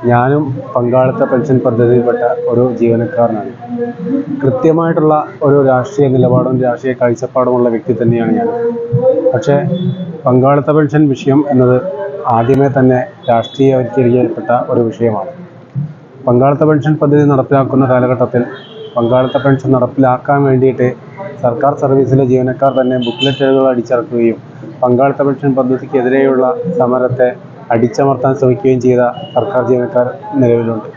ഞാനും പങ്കാളിത്ത പെൻഷൻ പദ്ധതിയിൽപ്പെട്ട ഒരു ജീവനക്കാരനാണ്. കൃത്യമായിട്ടുള്ള ഒരു രാഷ്ട്രീയ നിലപാടും രാഷ്ട്രീയ കാഴ്ചപ്പാടുമുള്ള വ്യക്തി തന്നെയാണ് ഞാൻ. പക്ഷേ പങ്കാളിത്ത പെൻഷൻ വിഷയം എന്നത് ആദ്യമേ തന്നെ രാഷ്ട്രീയവൽക്കരിക്കപ്പെട്ട ഒരു വിഷയമാണ്. പങ്കാളിത്ത പെൻഷൻ പദ്ധതി നടപ്പിലാക്കുന്ന കാലഘട്ടത്തിൽ പങ്കാളിത്ത പെൻഷൻ നടപ്പിലാക്കാൻ വേണ്ടിയിട്ട് സർക്കാർ സർവീസിലെ ജീവനക്കാർ തന്നെ ബുക്ക്ലെറ്റുകൾ അടിച്ചിറക്കുകയും പങ്കാളിത്ത പെൻഷൻ പദ്ധതിക്കെതിരെയുള്ള സമരത്തെ അടിച്ചമർത്താൻ ശ്രമിക്കുകയും ചെയ്ത സർക്കാർ ജീവനക്കാർ നിലവിലുണ്ട്.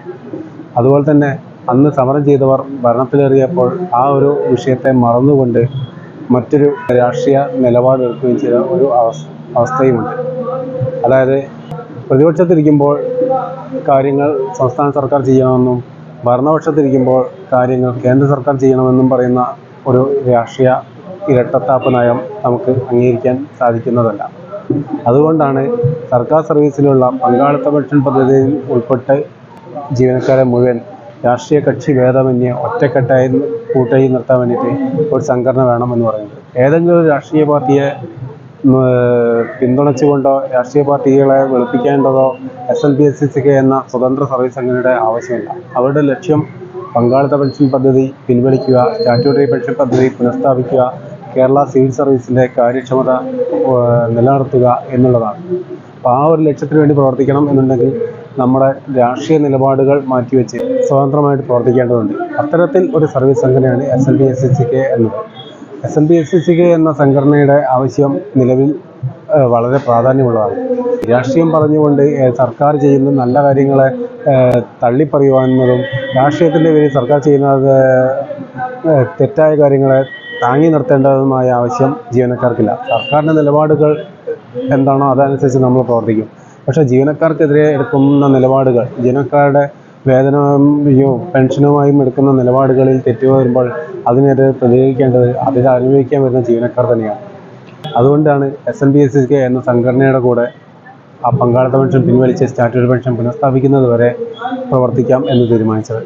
അതുപോലെ തന്നെ അന്ന് സമരം ചെയ്തവർ ഭരണത്തിലേറിയപ്പോൾ ആ ഒരു വിഷയത്തെ മറന്നുകൊണ്ട് മറ്റൊരു രാഷ്ട്രീയ നിലപാടെടുക്കുകയും ചെയ്ത ഒരു അവസ്ഥയുമുണ്ട്. അതായത് പ്രതിപക്ഷത്തിരിക്കുമ്പോൾ കാര്യങ്ങൾ സംസ്ഥാന സർക്കാർ ചെയ്യണമെന്നും ഭരണപക്ഷത്തിരിക്കുമ്പോൾ കാര്യങ്ങൾ കേന്ദ്ര സർക്കാർ ചെയ്യണമെന്നും പറയുന്ന ഒരു രാഷ്ട്രീയ ഇരട്ടത്താപ്പ് നയം നമുക്ക് അംഗീകരിക്കാൻ സാധിക്കുന്നതല്ല. അതുകൊണ്ടാണ് സർക്കാർ സർവീസിലുള്ള പങ്കാളിത്ത പെൻഷൻ പദ്ധതിയിൽ ഉൾപ്പെട്ട് ജീവനക്കാരെ മുഴുവൻ രാഷ്ട്രീയ കക്ഷി ഭേദമന്യേ ഒറ്റക്കെട്ടായി കൂട്ടായി നിർത്താൻ വേണ്ടിയിട്ട് ഒരു സംഘടന വേണമെന്ന് പറയുന്നത്. ഏതെങ്കിലും ഒരു രാഷ്ട്രീയ പാർട്ടിയെ പിന്തുണച്ചുകൊണ്ടോ രാഷ്ട്രീയ പാർട്ടികളെ വെളുപ്പിക്കേണ്ടതോ SNPSCK എന്ന സ്വതന്ത്ര സർവീസ് സംഘടനയുടെ ആവശ്യമില്ല. അവരുടെ ലക്ഷ്യം പങ്കാളിത്ത പെൻഷൻ പദ്ധതി പിൻവലിക്കുക, സ്റ്റാറ്റ്യൂട്ടറി പെൻഷൻ പദ്ധതി പുനഃസ്ഥാപിക്കുക, കേരള സിവിൽ സർവീസിൻ്റെ കാര്യക്ഷമത നിലനിർത്തുക എന്നുള്ളതാണ്. അപ്പോൾ ആ ഒരു ലക്ഷ്യത്തിന് വേണ്ടി പ്രവർത്തിക്കണം എന്നുണ്ടെങ്കിൽ നമ്മുടെ രാഷ്ട്രീയ നിലപാടുകൾ മാറ്റിവെച്ച് സ്വതന്ത്രമായിട്ട് പ്രവർത്തിക്കേണ്ടതുണ്ട്. അത്തരത്തിൽ ഒരു സർവീസ് സംഘടനയാണ് SNPSCK എന്നത്. SNPSCK എന്ന സംഘടനയുടെ ആവശ്യം നിലവിൽ വളരെ പ്രാധാന്യമുള്ളതാണ്. രാഷ്ട്രീയം പറഞ്ഞുകൊണ്ട് സർക്കാർ ചെയ്യുന്ന നല്ല കാര്യങ്ങളെ തള്ളിപ്പറയുവാനും രാഷ്ട്രീയത്തിൻ്റെ പേരിൽ സർക്കാർ ചെയ്യുന്ന തെറ്റായ കാര്യങ്ങളെ താങ്ങി നിർത്തേണ്ടതുമായ ആവശ്യം ജീവനക്കാർക്കില്ല. സർക്കാരിൻ്റെ നിലപാടുകൾ എന്താണോ അതനുസരിച്ച് നമ്മൾ പ്രവർത്തിക്കും. പക്ഷേ ജീവനക്കാർക്കെതിരെ എടുക്കുന്ന നിലപാടുകൾ, ജീവനക്കാരുടെ വേതനവും പെൻഷനുമായും എടുക്കുന്ന നിലപാടുകളിൽ തെറ്റ് വരുമ്പോൾ അതിനെതിരെ പ്രതികരിക്കേണ്ടത് അതിൽ അനുഭവിക്കാൻ വരുന്ന ജീവനക്കാർ തന്നെയാണ്. അതുകൊണ്ടാണ് SNPSCK എന്ന സംഘടനയുടെ കൂടെ ആ പങ്കാളിത്ത പെൻഷൻ പിൻവലിച്ച് സ്റ്റാറ്റ്യൂട്ടറി പെൻഷൻ പുനഃസ്ഥാപിക്കുന്നത് വരെ പ്രവർത്തിക്കാം എന്ന് തീരുമാനിച്ചത്.